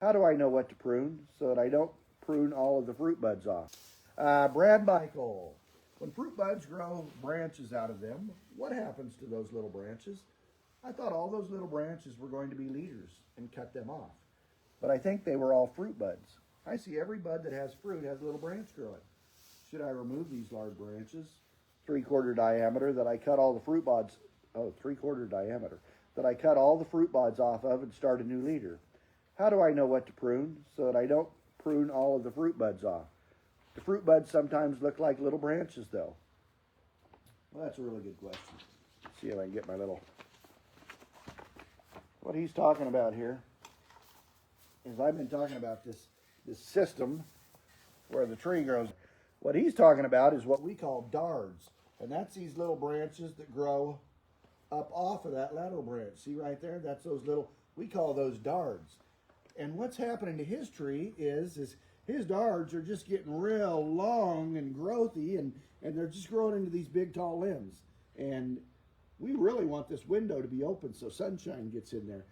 How do I know what to prune so that I don't prune all of the fruit buds off? Brad Michael, when fruit buds grow branches out of them, what happens to those little branches? I thought all those little branches were going to be leaders and cut them off. But I think they were all fruit buds. I see every bud that has fruit has a little branch growing. Should I remove these large branches, 3/4 diameter, that I cut all the fruit buds, 3/4 diameter, that I cut all the fruit buds off of and start a new leader? How do I know what to prune so that I don't prune all of the fruit buds off? The fruit buds sometimes look like little branches though. Well, that's a really good question. Let's see if I can get my little... What he's talking about here is I've been talking about this system where the tree grows. What he's talking about is what we call dards. And that's these little branches that grow up off of that lateral branch. See right there? That's those little, we call those dards. And what's happening to his tree is his dards are just getting real long and growthy, and they're just growing into these big tall limbs. And we really want this window to be open so sunshine gets in there.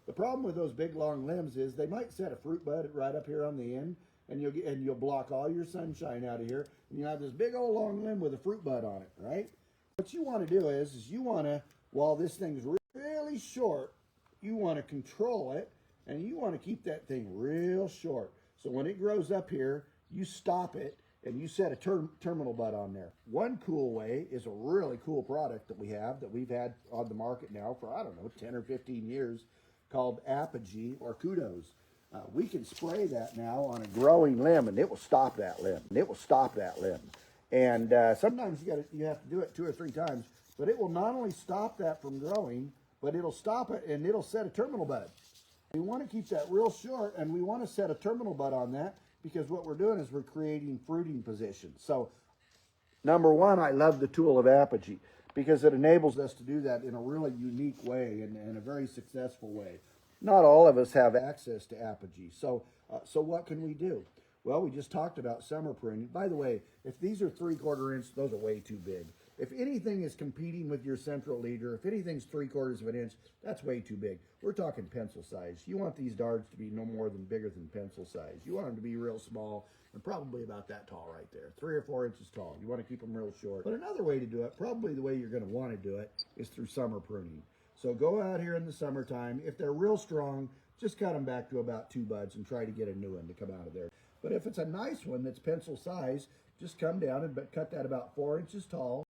The problem with those big long limbs is they might set a fruit bud right up here on the end, and you'll block all your sunshine out of here, and you have this big old long limb with a fruit bud on it, right? What you want to do is you want to, while this thing's really short, you want to control it, and you want to keep that thing real short. So when it grows up here, you stop it, and you set a terminal bud on there. One cool way is a really cool product that we've had on the market now for, I don't know, 10 or 15 years, called Apogee or Kudos. We can spray that now on a growing limb, and it will stop that limb. And sometimes you have to do it 2 or 3 times, but it will not only stop that from growing, but it'll stop it and it'll set a terminal bud. We want to keep that real short, and we want to set a terminal bud on that, because what we're doing is we're creating fruiting positions. So number one, I love the tool of Apogee because it enables us to do that in a really unique way and a very successful way. Not all of us have access to Apogee. So what can we do? Well, we just talked about summer pruning. By the way, if these are 3/4 inch, those are way too big. If anything is competing with your central leader, if anything's 3/4 of an inch, that's way too big. We're talking pencil size. You want these darts to be no more than bigger than pencil size. You want them to be real small and probably about that tall right there, 3 or 4 inches tall. You want to keep them real short. But another way to do it, probably the way you're going to want to do it, is through summer pruning. So go out here in the summertime. If they're real strong, just cut them back to about 2 buds and try to get a new one to come out of there. But if it's a nice one that's pencil size, just come down and cut that about 4 inches tall.